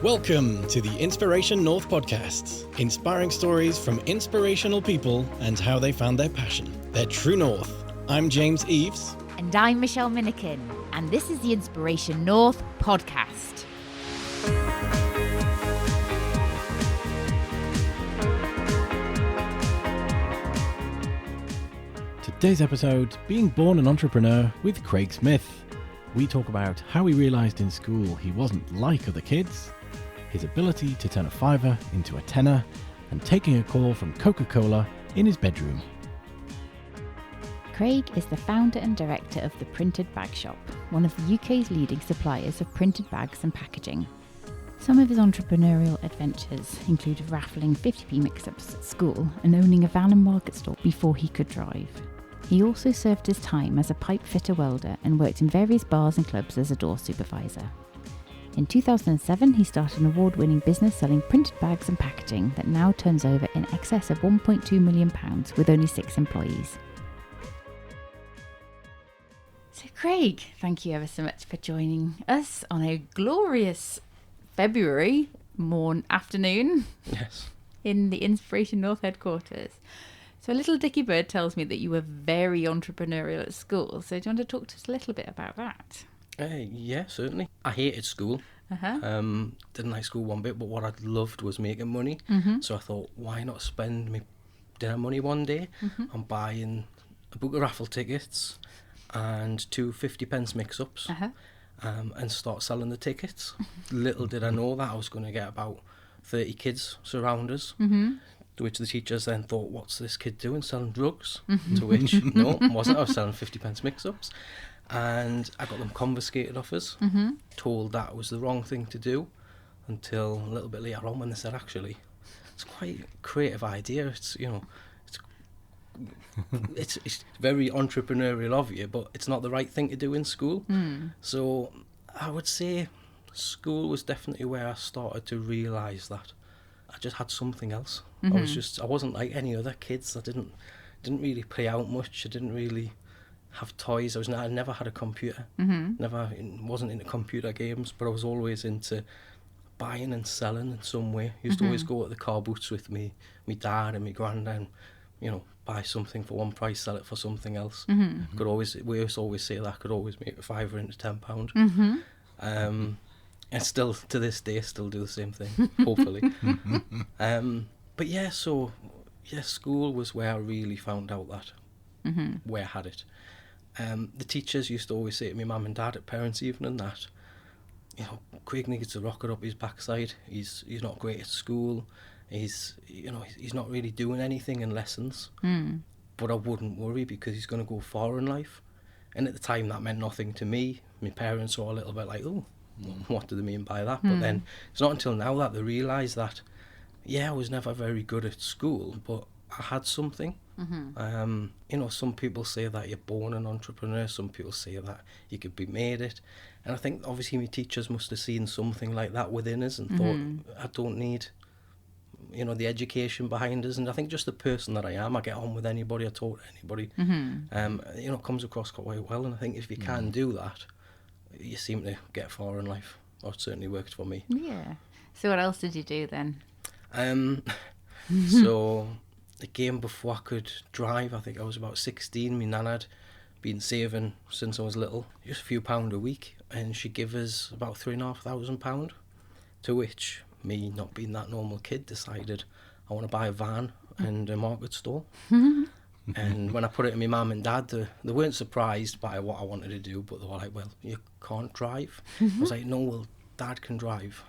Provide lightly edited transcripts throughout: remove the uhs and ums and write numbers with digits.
Welcome to the Inspiration North podcast, inspiring stories from inspirational people and how they found their passion, their true north. I'm James Eves. And I'm Michelle Minikin, and this is the Inspiration North podcast. Today's episode, Being Born an Entrepreneur with Craig Smith. We talk about how he realised in school he wasn't like other kids, his ability to turn a fiver into a tenner, and taking a call from Coca Cola in his bedroom. Craig is the founder and director of the Printed Bag Shop, one of the UK's leading suppliers of printed bags and packaging. Some of his entrepreneurial adventures included raffling 50p mix-ups at school and owning a van and market stall before he could drive. He also served his time as a pipefitter welder and worked in various bars and clubs as a door supervisor. In 2007, he started an award-winning business selling printed bags and packaging that now turns over in excess of £1.2 million with only 6 employees. So Craig, thank you ever so much for joining us on a glorious February afternoon. Yes. In the Inspiration North headquarters. So little Dickie Bird tells me that you were very entrepreneurial at school. So do you want to talk to us a little bit about that? Yeah, certainly. I hated school. Didn't like school one bit, but what I loved was making money. So I thought, why not spend my dinner money one day on buying a book of raffle tickets and 2 50p mix-ups and start selling the tickets. Little did I know that I was going to get about 30 kids surround us. To which the teachers then thought, what's this kid doing, selling drugs? To which, no, it wasn't. I was selling 50p mix-ups. And I got them confiscated off us, told that was the wrong thing to do, until a little bit later on when they said, actually, it's quite a creative idea. It's, you know, it's very entrepreneurial of you, but it's not the right thing to do in school. So I would say school was definitely where I started to realise that I just had something else. I wasn't like any other kids. I didn't really play out much. I didn't really have toys. I never had a computer. Wasn't into computer games, but I was always into buying and selling in some way. Used to always go to the car boots with me dad and my granddad, and, you know, buy something for one price, sell it for something else. We used to always say that I could always make a fiver into £10. And still to this day still do the same thing, hopefully. But yeah, so yeah, school was where I really found out that where I had it. The teachers used to always say to me mum and dad at parents' evening that, you know, Craig needs to rock it up his backside. He's not great at school. He's not really doing anything in lessons. But I wouldn't worry because he's going to go far in life. And at the time that meant nothing to me. My parents were a little bit like, oh, what do they mean by that? But then it's not until now that they realise that, yeah, I was never very good at school, but I had something. You know, some people say that you're born an entrepreneur, some people say that you could be made it, and I think obviously my teachers must have seen something like that within us and thought, I don't need, you know, the education behind us. And I think just the person that I am, I get on with anybody, I talk to anybody, you know, comes across quite well. And I think if you can do that, you seem to get far in life, or it certainly worked for me. Yeah. So what else did you do then? So again, before I could drive, I think I was about 16, my nan had been saving since I was little, just a few pound a week, and she gave us about £3,500, to which me, not being that normal kid, decided I want to buy a van and a market stall. And when I put it to my mum and dad, they weren't surprised by what I wanted to do, but they were like, well, you can't drive. I was like, no, well, dad can drive,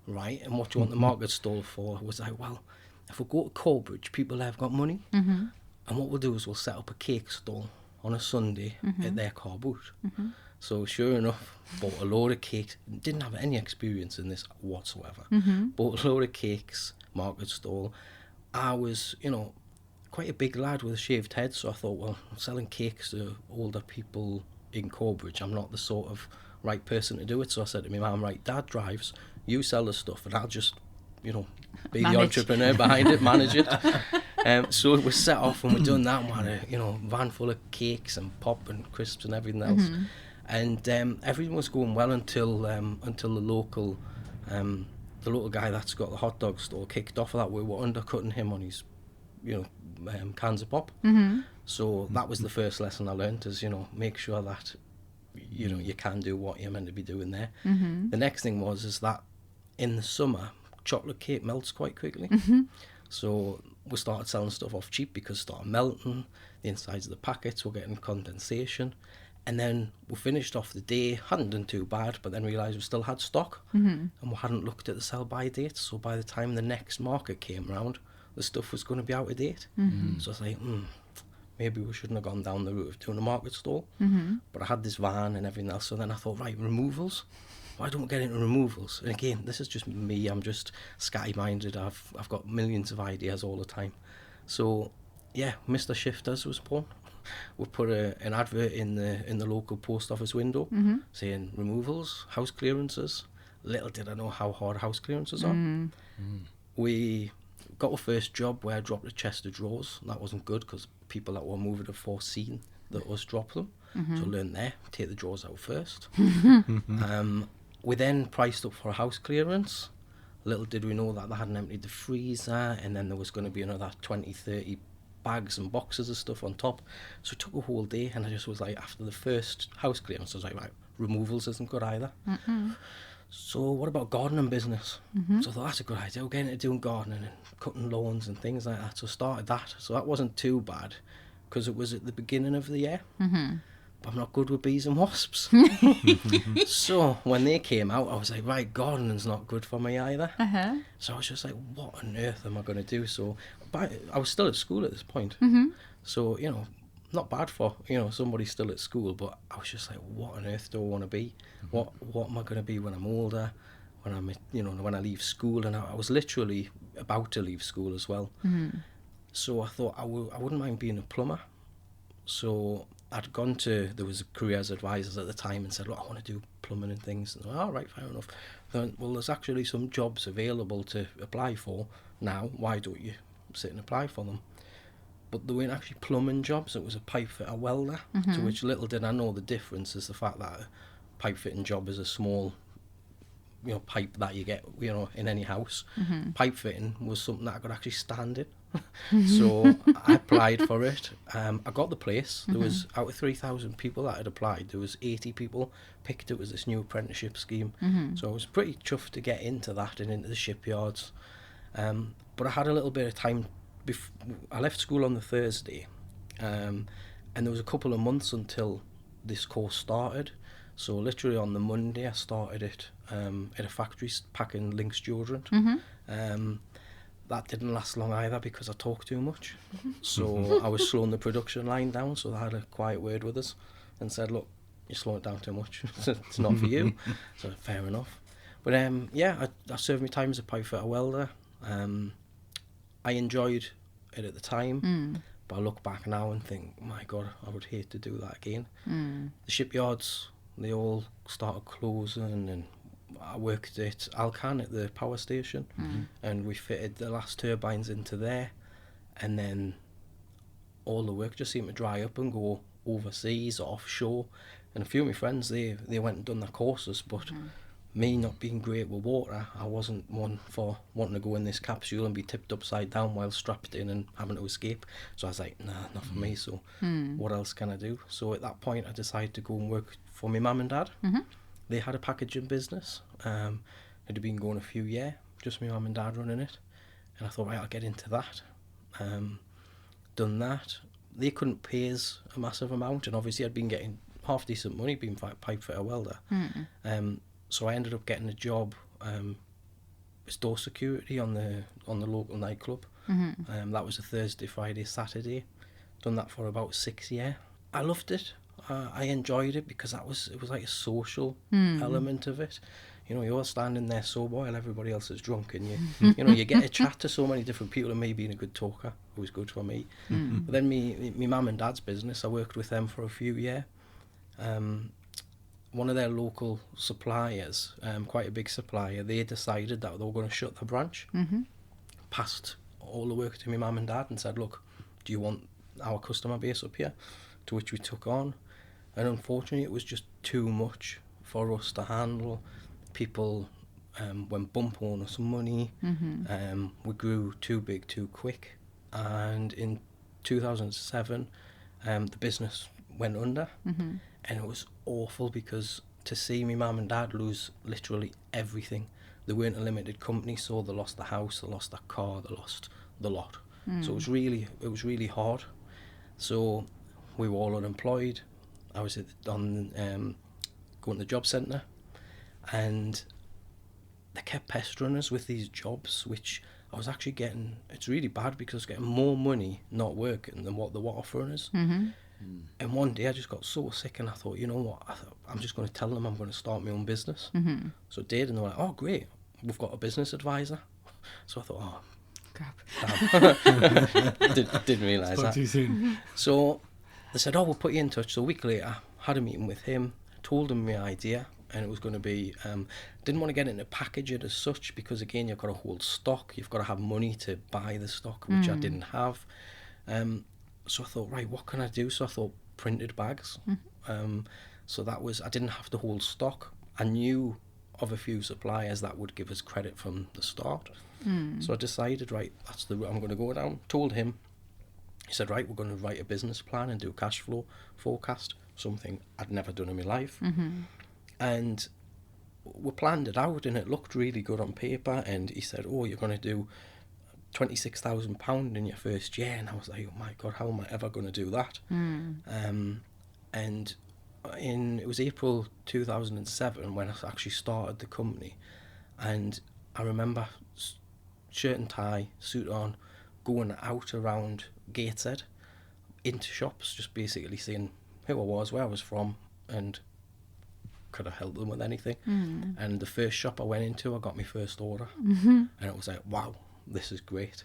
right? And what do you want the market stall for? I was like, well, if we go to Corbridge, people there have got money, and what we'll do is we'll set up a cake stall on a Sunday at their car boot. So sure enough, bought a load of cakes, didn't have any experience in this whatsoever, bought a load of cakes, market stall. I was, you know, quite a big lad with a shaved head, so I thought, well, I'm selling cakes to older people in Corbridge, I'm not the sort of right person to do it. So I said to my mum, right, dad drives, you sell the stuff and I'll just, you know, be the entrepreneur behind it, manage it. So we set off and we done that, and we had a, you know, van full of cakes and pop and crisps and everything else. And everything was going well until the local the local guy that's got the hot dog store kicked off of that. We were undercutting him on his, cans of pop. So that was the first lesson I learned, is, make sure that, you can do what you're meant to be doing there. The next thing is that in the summer, chocolate cake melts quite quickly. So we started selling stuff off cheap because it started melting. The insides of the packets were getting condensation. And then we finished off the day, hadn't done too bad, but then realised we still had stock. And we hadn't looked at the sell-by dates. So by the time the next market came round, the stuff was going to be out of date. So I was like, maybe we shouldn't have gone down the route of doing a market stall. But I had this van and everything else. So then I thought, right, removals. Why don't we get into removals? And again, this is just me. I'm just scatty-minded. I've got millions of ideas all the time. So yeah, Mr. Shifters was born. We put an advert in the local post office window saying removals, house clearances. Little did I know how hard house clearances are. We got our first job where I dropped a chest of drawers. That wasn't good because people that were moving had foreseen that us drop them. So I learned there, take the drawers out first. We then priced up for a house clearance. Little did we know that they hadn't emptied the freezer, and then there was going to be another 20, 30 bags and boxes of stuff on top. So it took a whole day, and I just was like, after the first house clearance, I was like, right, removals isn't good either. So what about gardening business? So I thought, that's a good idea. We're getting into doing gardening and cutting lawns and things like that. So I started that. So that wasn't too bad because it was at the beginning of the year. But I'm not good with bees and wasps. So when they came out, I was like, right, gardening's not good for me either. So I was just like, what on earth am I going to do? So I was still at school at this point. So, not bad for, somebody still at school, but I was just like, what on earth do I want to be? What am I going to be when I'm older? When I'm, when I leave school? And I was literally about to leave school as well. So I thought I wouldn't mind being a plumber. So I'd gone to, there was careers advisors at the time and said, look, I want to do plumbing and things. And all right, fair enough. Then, well, there's actually some jobs available to apply for now. Why don't you sit and apply for them? But there weren't actually plumbing jobs. It was a pipefitter welder, to which little did I know the difference is the fact that a pipe fitting job is a small, pipe that you get, in any house. Pipe fitting was something that I could actually stand in. So I applied for it. I got the place. There was, out of 3,000 people that had applied, there was 80 people picked. It was this new apprenticeship scheme. So I was pretty chuffed to get into that and into the shipyards. But I had a little bit of time. I left school on the Thursday, and there was a couple of months until this course started. So literally on the Monday I started it at a factory packing Lynx deodorant. That didn't last long either because I talked too much. So I was slowing the production line down, so they had a quiet word with us and said, look, you're slowing it down too much. It's not for you. So fair enough. But I served my time as a pipefitter welder. I enjoyed it at the time, but I look back now and think, my God, I would hate to do that again. The shipyards, they all started closing, and I worked at Alcan at the power station, and we fitted the last turbines into there, and then all the work just seemed to dry up and go overseas or offshore. And a few of my friends, they went and done their courses, but me not being great with water, I wasn't one for wanting to go in this capsule and be tipped upside down while strapped in and having to escape. So I was like, nah, not for me. So what else can I do? So at that point I decided to go and work for my mum and dad. They had a packaging business. It had been going a few years, just my mum and dad running it. And I thought, right, I'll get into that. Done that. They couldn't pay us a massive amount, and obviously I'd been getting half decent money being pipe fitter welder. So I ended up getting a job as door security on the local nightclub. That was a Thursday, Friday, Saturday. Done that for about 6 years. I loved it. I enjoyed it because it was like a social element of it. You're standing there sober while everybody else is drunk, and you get a chat to so many different people, and me being a good talker was good for me. But then me mum and dad's business, I worked with them for a few years. One of their local suppliers, quite a big supplier, they decided that they were going to shut their branch. Passed all the work to my mum and dad and said, look, do you want our customer base up here? To which we took on. And unfortunately, it was just too much for us to handle. People went bump on us money. We grew too big too quick, and in 2007 the business went under. And it was awful because to see me mum and dad lose literally everything. They weren't a limited company, so they lost the house, they lost their car, they lost the lot. So it was really hard. So we were all unemployed. I was going to the job centre, and they kept pestering us with these jobs, which I was actually getting. It's really bad because I was getting more money not working than what they were offering us. And one day I just got so sick, and I thought, you know what, I'm just going to tell them I'm going to start my own business. So I did, and they were like, oh great, we've got a business advisor. So I thought, oh crap. Didn't realise that. Too soon. So they said, oh, we'll put you in touch. So a week later, had a meeting with him, told him my idea, and it was going to be, didn't want to get into packaging as such, because again, you've got to hold stock, you've got to have money to buy the stock, which I didn't have. So I thought, right, what can I do? So I thought printed bags. So that was, I didn't have to hold stock. I knew of a few suppliers that would give us credit from the start. So I decided, right, that's the route I'm going to go down. Told him. He said, right, we're going to write a business plan and do a cash flow forecast, something I'd never done in my life. And we planned it out, and it looked really good on paper. And he said, oh, you're going to do £26,000 in your first year. And I was like, oh my God, how am I ever going to do that? And it was April 2007 when I actually started the company. And I remember shirt and tie, suit on, going out around Gateshead into shops, just basically saying who I was, where I was from, and could I help them with anything. And the first shop I went into, I got my first order. And it was like, wow, this is great.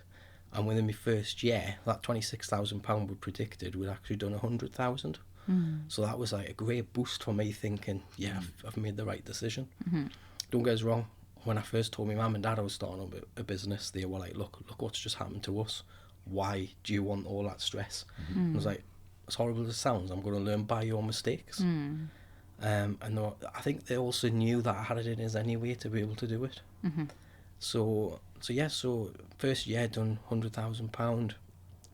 And within my first year, that £26,000 we predicted, we'd actually done 100,000. So that was like a great boost for me, thinking, yeah, I've made the right decision. Don't get us wrong, when I first told my mum and dad I was starting up a business, they were like, look what's just happened to us. Why do you want all that stress? I was like, as horrible as it sounds, I'm going to learn by your mistakes. And I think they also knew that I had it in us anyway to be able to do it. So first year done £100,000.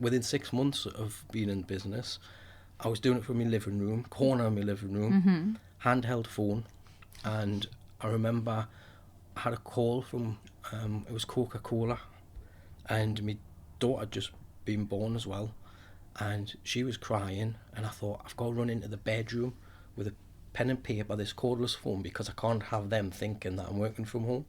Within 6 months of being in business, I was doing it from my living room, corner of my living room, handheld phone. And I remember I had a call from, it was Coca Cola, and my daughter had just been born as well, and she was crying, and I thought, I've got to run into the bedroom with a pen and paper, this cordless phone, because I can't have them thinking that I'm working from home.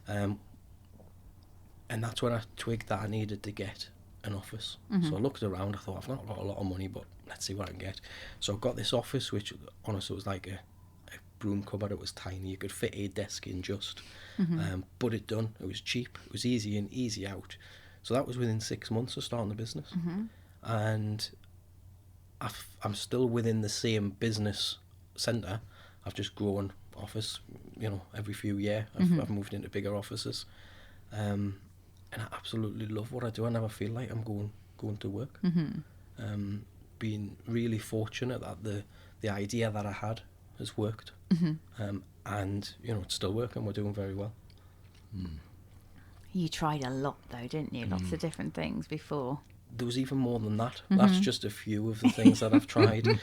And that's when I twigged that I needed to get an office. So I looked around, I thought, I've not got a lot of money, but let's see what I can get. So I got this office, which honestly was like a broom cupboard. It was tiny, you could fit a desk in just. But it done, it was cheap, it was easy in, easy out. So that was within 6 months of starting the business. And I'm still within the same business centre. I've just grown office, every few years. I've moved into bigger offices. And I absolutely love what I do. I never feel like I'm going to work. Being really fortunate that the idea that I had has worked. And it's still working. We're doing very well. You tried a lot though, didn't you? Lots of different things before. There was even more than that. That's just a few of the things that I've tried.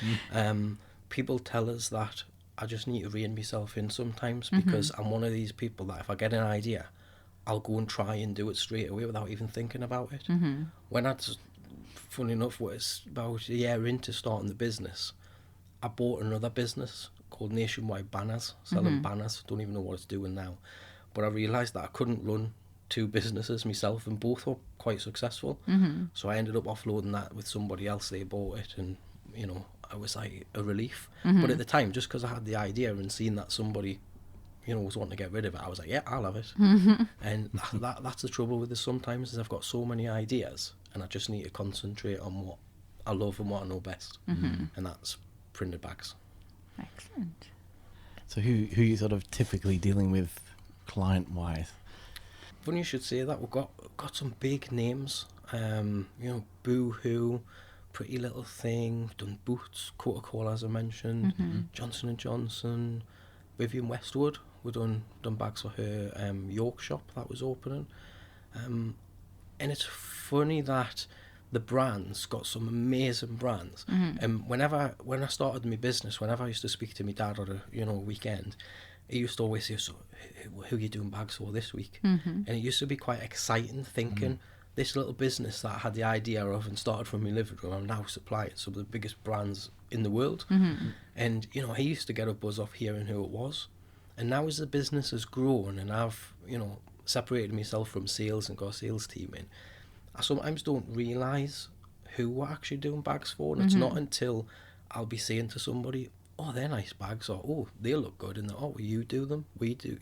People tell us that I just need to rein myself in sometimes, because I'm one of these people that if I get an idea, I'll go and try and do it straight away without even thinking about it. When funny enough, was about a year into starting the business, I bought another business called Nationwide Banners, selling banners. Don't even know what it's doing now. But I realised that I couldn't run two businesses myself, and both were quite successful. So I ended up offloading that with somebody else. They bought it, and I was like a relief. But at the time, just because I had the idea and seen that somebody was wanting to get rid of it, I was like, yeah, I'll have it. And that's the trouble with this sometimes, is I've got so many ideas and I just need to concentrate on what I love and what I know best. And that's printed bags. Excellent. So who you sort of typically dealing with client wise? Funny you should say that. We've got some big names. Boohoo, Pretty Little Thing, done Boots, Coca Cola as I mentioned, Johnson & Johnson, Vivian Westwood, We done bags for her York shop that was opening. And it's funny that the brands got some amazing brands. And when I started my business, whenever I used to speak to my dad on a weekend, he used to always say, "So, who are you doing bags for this week?" And it used to be quite exciting thinking this little business that I had the idea of and started from my living room, I'm now supplying some of the biggest brands in the world. And he used to get a buzz off hearing who it was. And now as the business has grown and I've separated myself from sales and got a sales team in, I sometimes don't realise who we're actually doing bags for. And it's not until I'll be saying to somebody, "Oh, they're nice bags," or "Oh, they look good," and "Oh, you do them, we do,"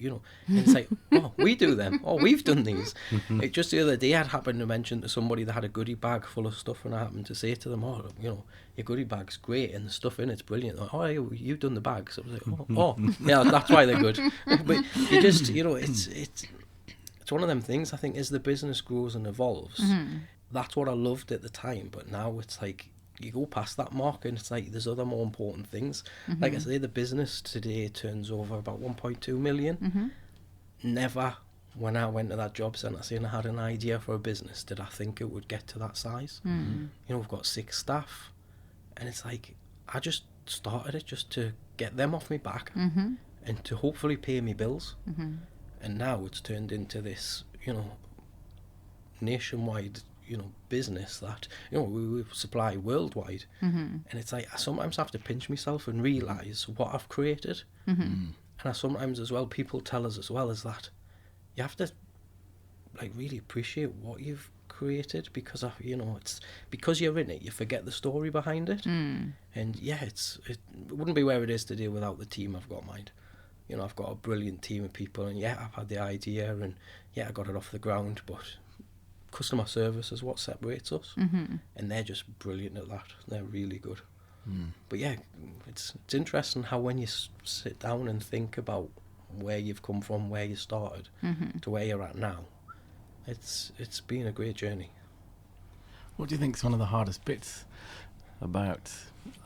and it's like, "Oh, we do them, oh, we've done these." It just the other day I'd happened to mention to somebody that had a goodie bag full of stuff, and I happened to say to them, "Oh, your goodie bag's great and the stuff in it's brilliant." Like, "Oh, you've done the bags." I was like, oh yeah, that's why they're good. But you just it's one of them things. I think as the business grows and evolves, that's what I loved at the time, but now it's like you go past that mark and it's like there's other more important things. Like I say, the business today turns over about 1.2 million. Never, when I went to that job centre saying I had an idea for a business, did I think it would get to that size. We've got 6 staff, and it's like I just started it just to get them off my back and to hopefully pay me bills. And now it's turned into this nationwide business that we supply worldwide. And it's like I sometimes have to pinch myself and realise what I've created. And I sometimes as well, people tell us as well, is that you have to like really appreciate what you've created, because it's because you're in it, you forget the story behind it. And yeah, it wouldn't be where it is today without the team I've got mind. I've got a brilliant team of people, and yeah, I've had the idea, and yeah, I got it off the ground, but customer service is what separates us. And they're just brilliant at that. They're really good. But yeah, it's interesting how when you sit down and think about where you've come from, where you started, to where you're at now, it's been a great journey. What do you think is one of the hardest bits about,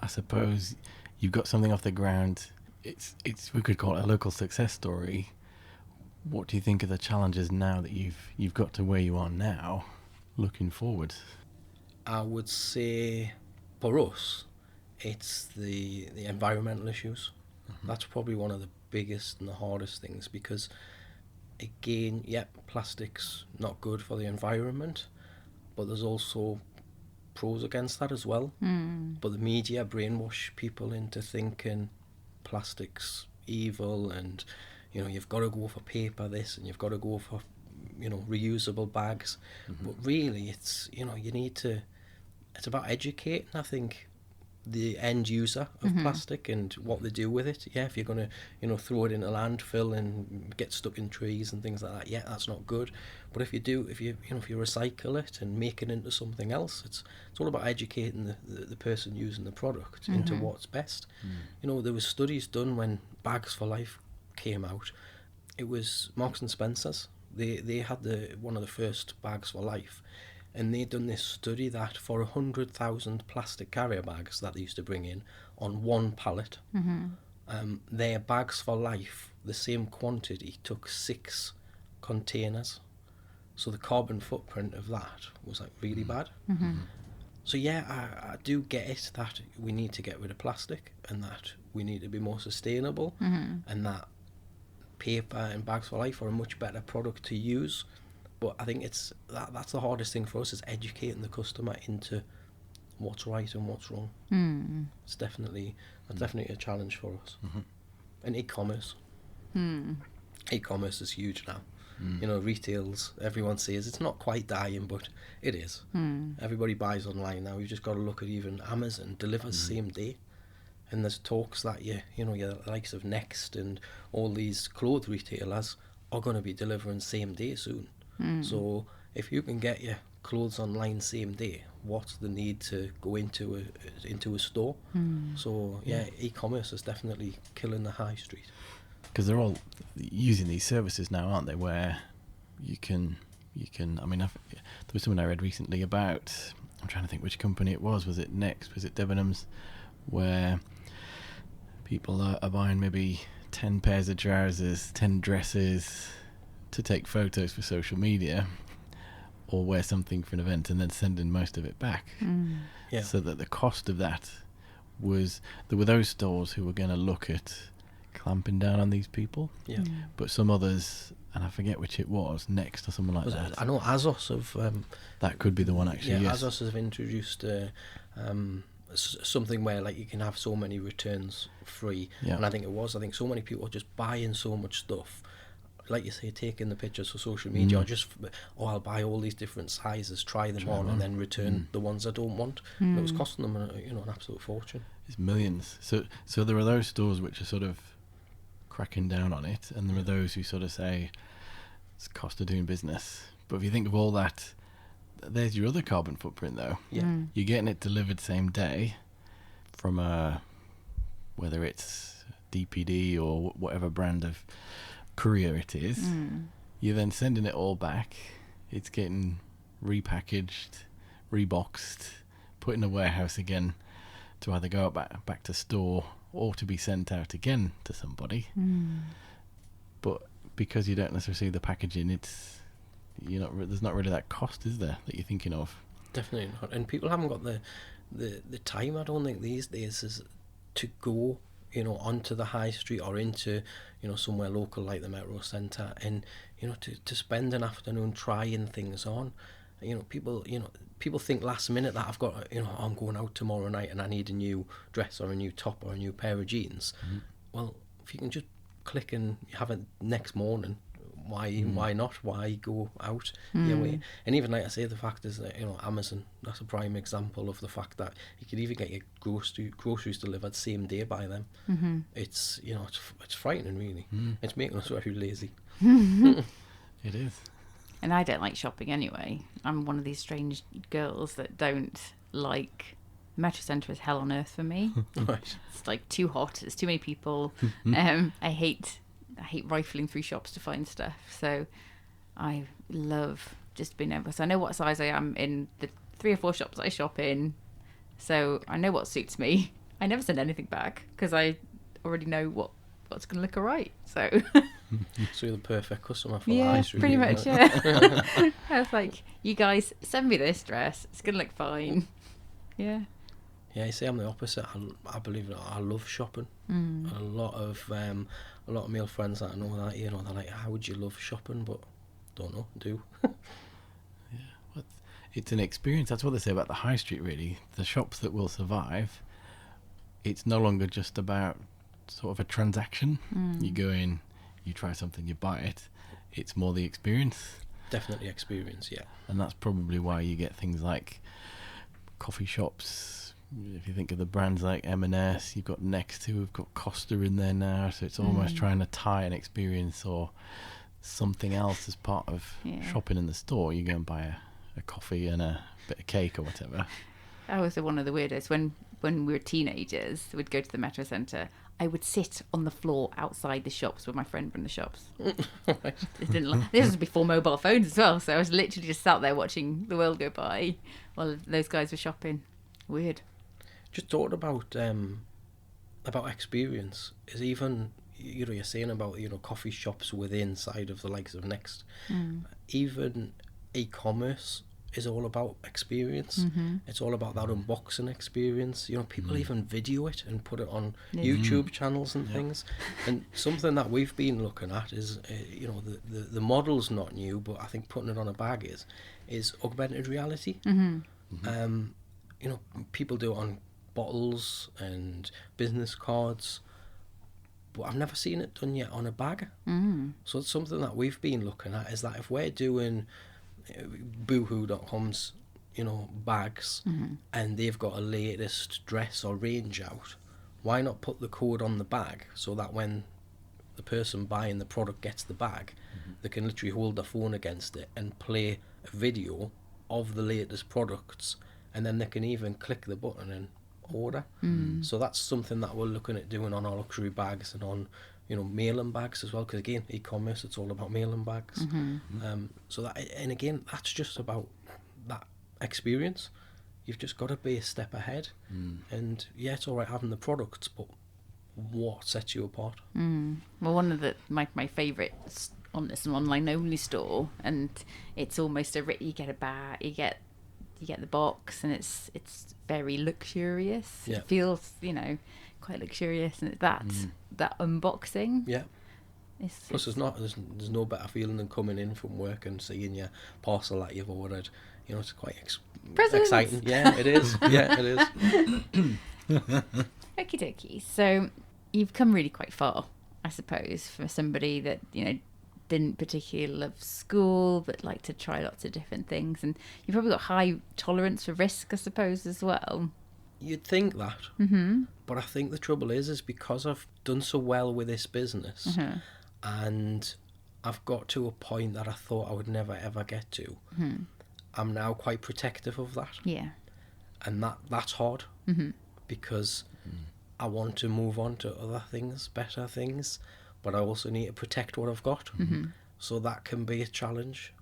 I suppose, you've got something off the ground, it's we could call it a local success story. What do you think are the challenges now that you've got to where you are now, looking forward? I would say for us, it's the environmental issues. That's probably one of the biggest and the hardest things, because again, plastic's not good for the environment, but there's also pros against that as well. But the media brainwash people into thinking plastic's evil, and you've got to go for paper this, and you've got to go for reusable bags. But really it's it's about educating, I think, the end user of plastic and what they do with it. If you're going to throw it in a landfill and get stuck in trees and things like that, that's not good. But if you recycle it and make it into something else, it's all about educating the person using the product into what's best. There was studies done when Bags for Life came out. It was Marks and Spencer's. They had one of the first Bags for Life, and they'd done this study that for 100,000 plastic carrier bags that they used to bring in on one pallet, their Bags for Life, the same quantity, took 6 containers. So the carbon footprint of that was like really bad. So yeah, I do get it that we need to get rid of plastic, and that we need to be more sustainable, and that paper and Bags for Life are a much better product to use. But I think that's the hardest thing for us, is educating the customer into what's right and what's wrong. It's definitely a challenge for us. And e-commerce. E-commerce is huge now. Retails, everyone says it's not quite dying, but it is. Everybody buys online now. You've just got to look at even Amazon delivers same day. And there's talks that your likes of Next and all these clothes retailers are going to be delivering same day soon. So if you can get your clothes online same day, what's the need to go into a store? So e-commerce is definitely killing the high street. Because they're all using these services now, aren't they? Where you can. I mean, there was something I read recently about. I'm trying to think which company it was. Was it Next? Was it Debenhams? Where people are buying maybe 10 pairs of trousers, 10 dresses to take photos for social media, or wear something for an event and then sending most of it back. Yeah. So that the cost of that was, there were those stores who were going to look at clamping down on these people, Yeah. but some others, and I forget which it was, Next or something like Was that. it, I know ASOS have... that could be the one, actually. Yeah, yes. ASOS have introduced something where like you can have so many returns free. Yeah. And I think so many people are just buying so much stuff, like you say, taking the pictures for social media, or just, I'll buy all these different sizes, try them on, and then return the ones I don't want. And it was costing them an absolute fortune. It's millions. So there are those stores which are sort of cracking down on it, and there are those who sort of say it's cost of doing business. But if you think of all that, there's your other carbon footprint, though. Yeah. You're getting it delivered same day from whether it's DPD or whatever brand of courier it is. You're then sending it all back. It's getting repackaged, reboxed, put in a warehouse again to either go back to store or to be sent out again to somebody. But because you don't necessarily see the packaging, there's not really that cost, is there, that you're thinking of? Definitely not. And people haven't got the time, I don't think, these days, is to go, onto the high street or into, somewhere local like the Metro Centre, and, to spend an afternoon trying things on. People think last minute that I've got, I'm going out tomorrow night and I need a new dress or a new top or a new pair of jeans. Well, if you can just click and have it next morning, why not? Why go out your way? And even like I say, the fact is that Amazon, that's a prime example of the fact that you could even get your groceries delivered same day by them. It's it's frightening, really. It's making us very lazy. It is. And I don't like shopping anyway. I'm one of these strange girls that don't like... Metro Centre is hell on earth for me. Right. It's like too hot. It's too many people. I hate rifling through shops to find stuff. So I love just being able... So I know what size I am in the 3 or 4 shops I shop in. So I know what suits me. I never send anything back because I already know what's going to look all right. So... So you're the perfect customer for the high street. Pretty much, yeah. I was like, you guys, send me this dress. It's going to look fine. Yeah. Yeah, you see, I'm the opposite. I believe that I love shopping. And a lot of male friends that I know that, they're like, how would you love shopping? But don't know, do. Well, it's an experience. That's what they say about the high street, really. The shops that will survive, it's no longer just about sort of a transaction. You go in, you try something, you buy it. It's more the experience. Definitely experience, yeah. And that's probably why you get things like coffee shops. If you think of the brands like M&S, you've got Next, who have got Costa in there now, so it's almost trying to tie an experience or something else as part of shopping in the store. You go and buy a coffee and a bit of cake or whatever. I was one of the weirdos. When we were teenagers, we'd go to the Metro Centre. I would sit on the floor outside the shops with my friend from the shops. Right. This was before mobile phones as well, so I was literally just sat there watching the world go by while those guys were shopping. Weird. Just talking about experience, is even, you're saying about, coffee shops within side of the likes of Next. Even e-commerce is all about experience. It's all about that unboxing experience. People even video it and put it on YouTube channels and things. And something that we've been looking at is, the model's not new, but I think putting it on a bag is augmented reality. People do it on bottles and business cards, but I've never seen it done yet on a bag. So it's something that we've been looking at, is that if we're doing Boohoo.com's bags, and they've got a latest dress or range out, why not put the code on the bag so that when the person buying the product gets the bag, they can literally hold their phone against it and play a video of the latest products, and then they can even click the button and order. So that's something that we're looking at doing on our luxury bags and on mailing bags as well, because again, e-commerce, it's all about mailing bags. So that, and again, that's just about that experience. You've just got to be a step ahead. And yeah, it's all right having the products, but what sets you apart. Well, one of my favourites on this an online only store, and it's almost you get a bag, you get the box, and it's very luxurious. Yeah. It feels, quite luxurious, and that unboxing. Yeah. Plus, there's no better feeling than coming in from work and seeing your parcel that you've ordered. It's quite exciting. Yeah, it is. Yeah, it is. Okie dokie. So you've come really quite far, I suppose, for somebody that didn't particularly love school but liked to try lots of different things, and you've probably got high tolerance for risk, I suppose, as well. You'd think that, but I think the trouble is because I've done so well with this business, and I've got to a point that I thought I would never ever get to. I'm now quite protective of that. Yeah. And that's hard, because I want to move on to other things, better things, but I also need to protect what I've got. So that can be a challenge.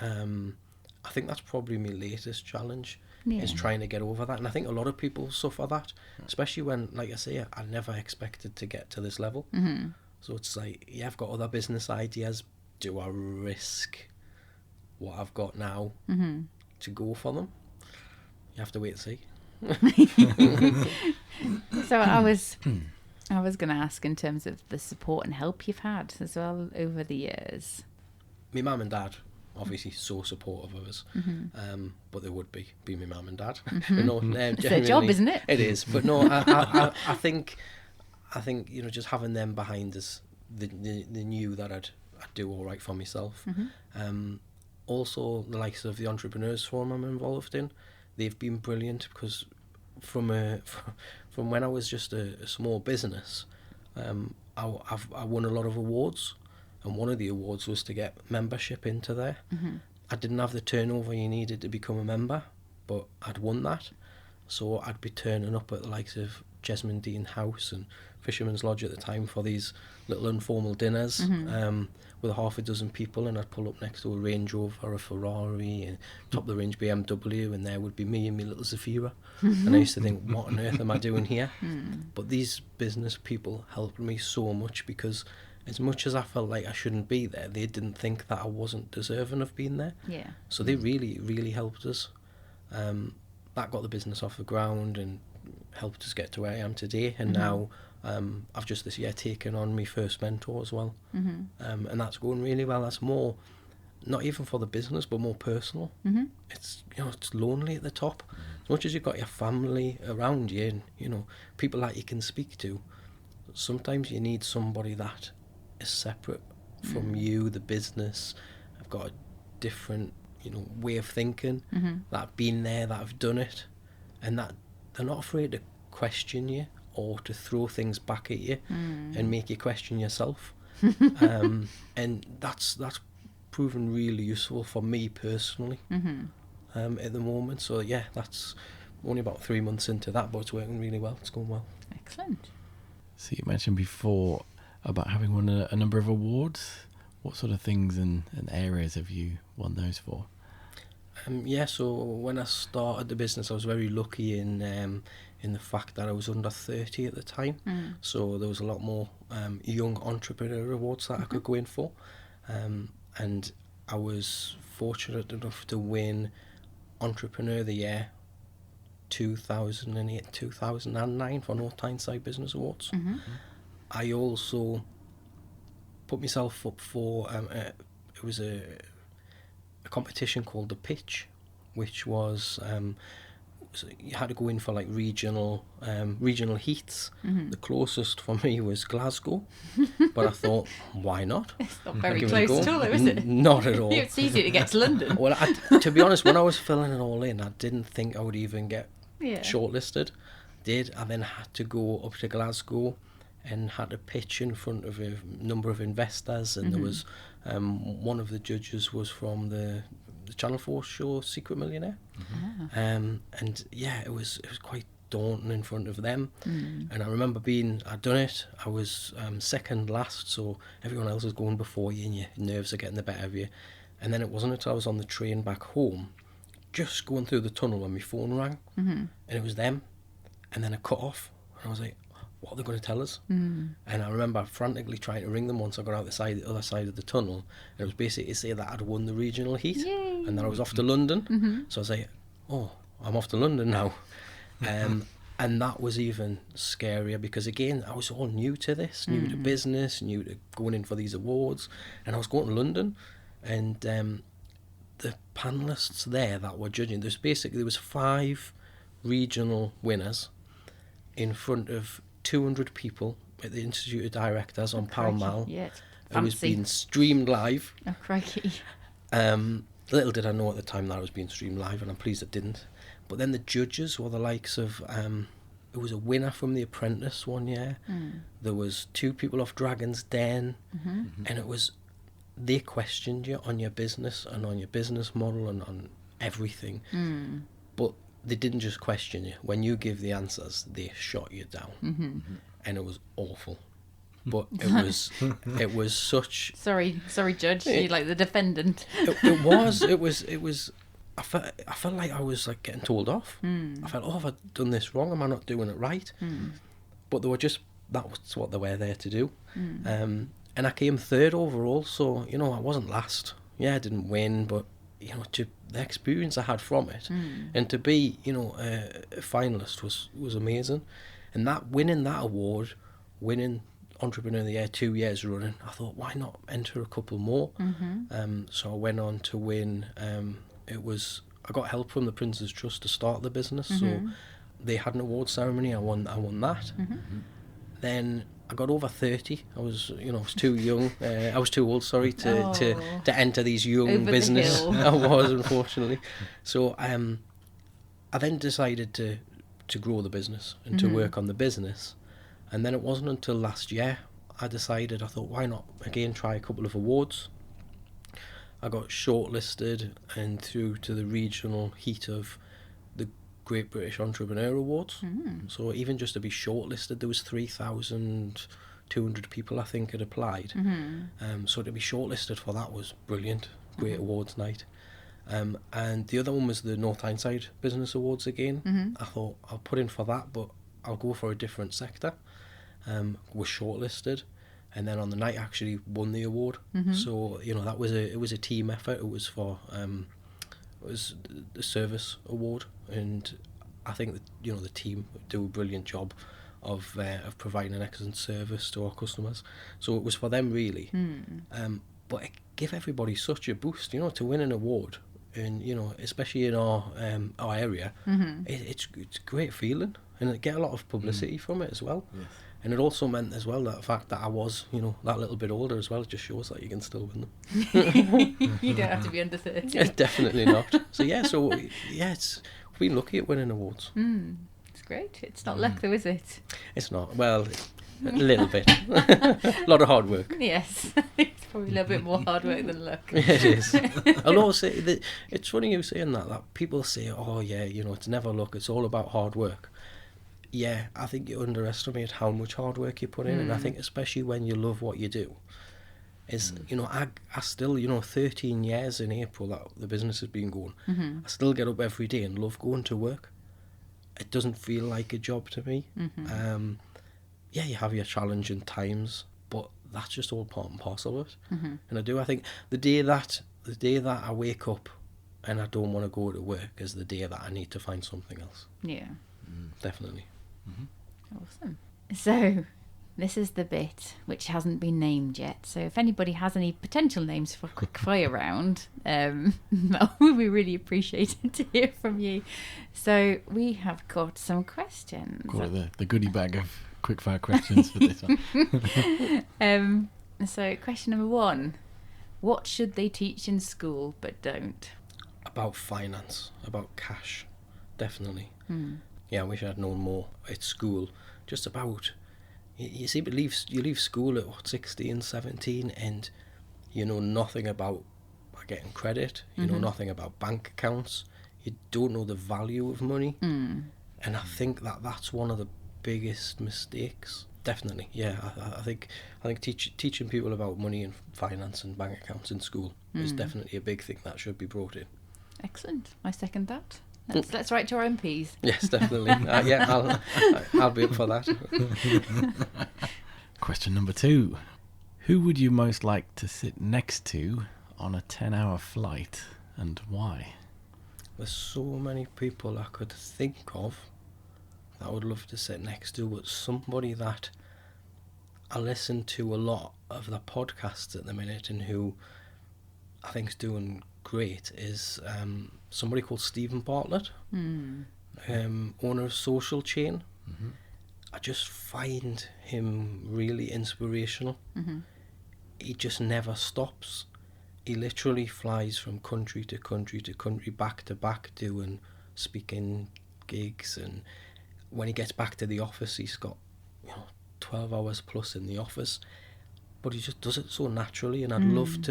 I think that's probably my latest challenge, is trying to get over that. And I think a lot of people suffer that, especially when, like I say, I never expected to get to this level. So it's like, yeah, I've got other business ideas. Do I risk what I've got now to go for them? You have to wait and see. So I was going to ask in terms of the support and help you've had as well over the years. My mum and dad, obviously, so supportive of us, but they would be my mum and dad. It's their job, isn't it? It is, but no, I think just having them behind us, they knew that I'd do all right for myself. Also, the likes of the Entrepreneurs Forum I'm involved in, they've been brilliant, because from when I was just a small business, I won a lot of awards, and one of the awards was to get membership into there. I didn't have the turnover you needed to become a member, but I'd won that, so I'd be turning up at the likes of Jesmond Dean House and Fisherman's Lodge at the time for these little informal dinners with half a dozen people, and I'd pull up next to a Range Rover, a Ferrari, and top of the range BMW, and there would be me and my little Zafira. And I used to think, what on earth am I doing here? But these business people helped me so much, because as much as I felt like I shouldn't be there, they didn't think that I wasn't deserving of being there. Yeah. So they really, really helped us. That got the business off the ground and helped us get to where I am today. And now I've just this year taken on my first mentor as well. And that's going really well. That's more, not even for the business, but more personal. It's, it's lonely at the top. As much as you've got your family around you and, people that you can speak to, sometimes you need somebody that is separate from you, the business. I've got a different, way of thinking, that I've been there, that I've done it, and that they're not afraid to question you or to throw things back at you and make you question yourself. And that's proven really useful for me personally at the moment. So yeah, that's only about 3 months into that, but it's working really well. It's going well. Excellent. So you mentioned before about having won a number of awards. What sort of things and areas have you won those for? So when I started the business, I was very lucky in the fact that I was under 30 at the time. So there was a lot more young entrepreneur awards that I could go in for. And I was fortunate enough to win Entrepreneur of the Year 2008-2009 for North Tyneside Business Awards. I also put myself up for it was a competition called the Pitch, which was so you had to go in for like regional heats. The closest for me was Glasgow, but I thought, why not? It's not very close at all, is it? Not at all. It's easy to get to London. Well, to be honest, when I was filling it all in, I didn't think I would even get shortlisted. I then had to go up to Glasgow and had to pitch in front of a number of investors, and there was one of the judges was from the Channel 4 show Secret Millionaire. And yeah, it was quite daunting in front of them. And I remember I'd done it, I was second last, so everyone else was going before you and your nerves are getting the better of you. And then it wasn't until I was on the train back home, just going through the tunnel, when my phone rang, and it was them, and then it cut off, and I was like, what are they going to tell us? And I remember frantically trying to ring them once I got out the other side of the tunnel, and it was basically to say that I'd won the regional heat. Yay. And that I was off to London. So I was like, oh, I'm off to London now. And that was even scarier because, again, I was all new to this, new to business, new to going in for these awards. And I was going to London, and the panellists there that were judging, there was 5 regional winners in front of 200 people at the Institute of Directors on Pall Mall. Yeah, It was being streamed live. Oh, crikey. Little did I know at the time that it was being streamed live, and I'm pleased it didn't. But then the judges were the likes of, it was a winner from The Apprentice one year. There was 2 people off Dragon's Den, and it was, they questioned you on your business and on your business model and on everything. But they didn't just question you. When you give the answers, they shot you down. And it was awful. But it was such... Sorry, Judge, you like the defendant. It was... I felt like I was like getting told off. I felt, oh, have I done this wrong? Am I not doing it right? But they were just... That was what they were there to do. And I came 3rd overall, so, you know, I wasn't last. Yeah, I didn't win, but, you know, the experience I had from it, and to be, you know, a finalist was amazing. And winning that award, winning Entrepreneur of the Year 2 years running, I thought, why not enter a couple more? So I went on to win. I got help from the Prince's Trust to start the business, so they had an award ceremony. I won that. Then I got over 30. I was too young. I was too old, sorry, to enter these young Over business. the hill. I was, unfortunately. So I then decided to grow the business and to work on the business. And then it wasn't until last year I thought, why not again try a couple of awards? I got shortlisted and through to the regional heat of the Great British Entrepreneur Awards. So even just to be shortlisted, there was 3,200 people I think had applied. So to be shortlisted for that was brilliant. Great awards night. And the other one was the North Tyneside Business Awards again. I thought I'll put in for that, but I'll go for a different sector. Was shortlisted, and then on the night actually won the award. So that was it was a team effort. It was for it was the service award, and I think that the team do a brilliant job of providing an excellent service to our customers. So it was for them really. But it gave everybody such a boost, to win an award, and especially in our area, it's a great feeling, and it get a lot of publicity from it as well. Yes. And it also meant as well that the fact that I was, that little bit older as well, it just shows that you can still win them. You don't have to be under 30. Definitely not. So we've been lucky at winning awards. It's great. It's not luck though, is it? It's not. Well, a little bit. A lot of hard work. Yes. It's probably a little bit more hard work than luck. It is. I'll also say that it's funny you saying that people say, oh yeah, it's never luck, it's all about hard work. Yeah, I think you underestimate how much hard work you put in, and I think especially when you love what you do, is I still 13 years in April that the business has been going. I still get up every day and love going to work. It doesn't feel like a job to me. Yeah, you have your challenging times, but that's just all part and parcel of it. And I think the day that I wake up and I don't want to go to work is the day that I need to find something else. Yeah. Definitely. Awesome. So this is the bit which hasn't been named yet. So if anybody has any potential names for a quick fire round, that would be really appreciated to hear from you. So we have got some questions. Call it the goodie bag of quick fire questions for this one. So question number 1. What should they teach in school but don't? About finance, about cash, definitely. Yeah, I wish I'd known more at school. Just about, you see, you leave school at 16, 17, and you know nothing about getting credit. You know nothing about bank accounts. You don't know the value of money. And I think that's one of the biggest mistakes. Definitely, yeah. I think teaching people about money and finance and bank accounts in school is definitely a big thing that should be brought in. Excellent. I second that. Let's write to our MPs. Yes, definitely. Yeah, I'll be up for that. Question number 2. Who would you most like to sit next to on a 10-hour flight, and why? There's so many people I could think of that I would love to sit next to, but somebody that I listen to a lot of the podcasts at the minute and who I think is doing great is somebody called Stephen Bartlett, owner of Social Chain. Mm-hmm. I just find him really inspirational. He just never stops. He literally flies from country to country to country, back to back, doing speaking gigs, and when he gets back to the office, he's got 12 hours plus in the office, but he just does it so naturally, and I'd love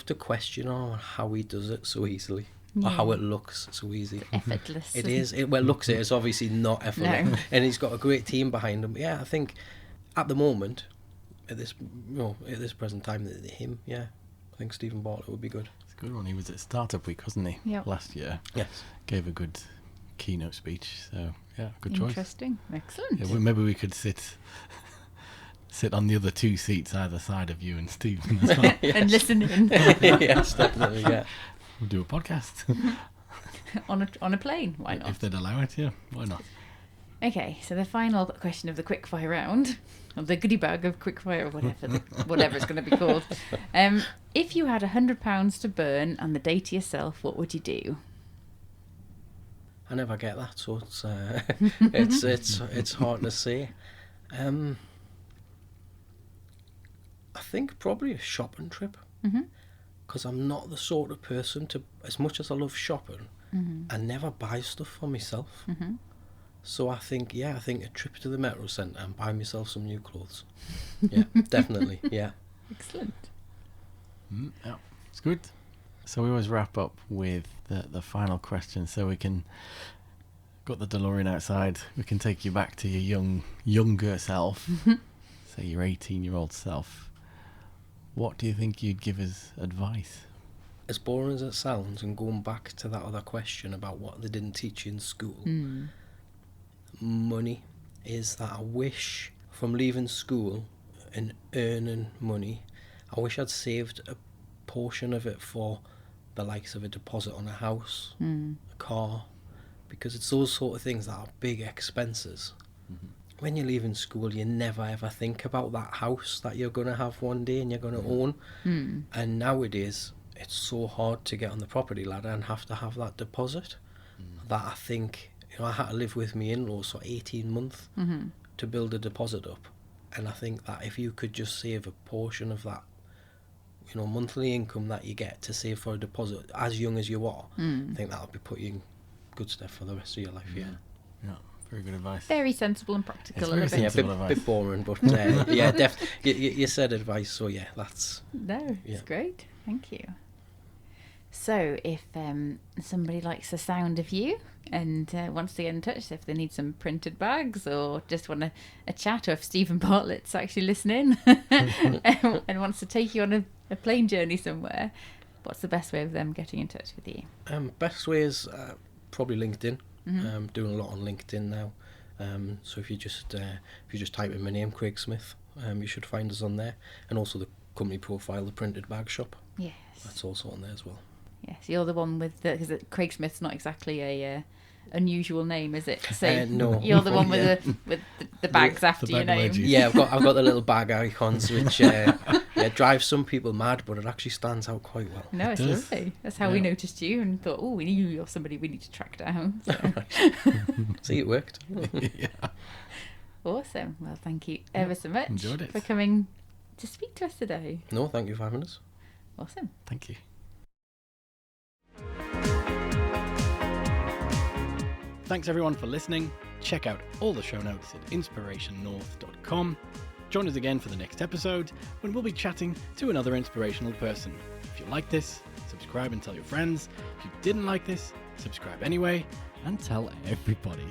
to question him on how he does it so easily, or how it looks so easy. Effortless. It is. Well, looks it's obviously not effortless, No. and he's got a great team behind him. Yeah, I think at the moment, at this present time, him. Yeah, I think Stephen Bartlett would be good. It's a good one. He was at Startup Week, wasn't he? Yep. Last year. Yes. Gave a good keynote speech. So yeah, good choice. Interesting. Excellent. Yeah, maybe we could sit on the other 2 seats either side of you and Stephen as well. And listen in. Yes, definitely. Yeah. We'll do a podcast. on a plane. Why not? If they'd allow it, yeah. Why not? Okay, so the final question of the quickfire round, of the goodie bag of quickfire, whatever it's going to be called. If you had £100 to burn and the day to yourself, what would you do? I never get that, so it's hard to say. I think probably a shopping trip, because I'm not the sort of person to, as much as I love shopping, I never buy stuff for myself. So I think a trip to the Metro Centre and buy myself some new clothes. Yeah, definitely. Yeah. Excellent. Yeah, it's good. So we always wrap up with the final question, so we can got the DeLorean outside. We can take you back to your younger self, say your 18-year-old self. What do you think you'd give as advice? As boring as it sounds, and going back to that other question about what they didn't teach you in school, money is that I wish from leaving school and earning money, I wish I'd saved a portion of it for the likes of a deposit on a house, a car, because it's those sort of things that are big expenses. When you're leaving school, you never ever think about that house that you're going to have one day and you're going to own. And nowadays, it's so hard to get on the property ladder and have to have that deposit that I think, I had to live with me in-laws for 18 months to build a deposit up. And I think that if you could just save a portion of that, monthly income that you get to save for a deposit as young as you are, I think that'll be putting you in good stuff for the rest of your life. Yeah. Very good advice. Very sensible and practical. It's very a bit. sensible. Bit boring, but you said advice, so yeah, that's... No, it's great. Thank you. So if somebody likes the sound of you and wants to get in touch, if they need some printed bags or just want a chat, or if Stephen Bartlett's actually listening and wants to take you on a plane journey somewhere, what's the best way of them getting in touch with you? Best way is probably LinkedIn. Doing a lot on LinkedIn now. So if you just type in my name, Craig Smith, you should find us on there. And also the company profile, the Printed Bag Shop. Yes. That's also on there as well. Yes, you're the one with because Craig Smith's not exactly a unusual name, is it? So no. You're the one with the bags after your name. Yeah, I've got the little bag icons, which drives some people mad, but it actually stands out quite well. No, it's lovely. That's how we noticed you and thought, we knew you're somebody we need to track down. So. See, it worked. Awesome. Well, thank you ever so much Enjoyed it. for coming to speak to us today. No, thank you for having us. Awesome. Thank you. Thanks everyone for listening. Check out all the show notes at inspirationnorth.com. Join us again for the next episode when we'll be chatting to another inspirational person. If you like this, subscribe and tell your friends. If you didn't like this, subscribe anyway and tell everybody.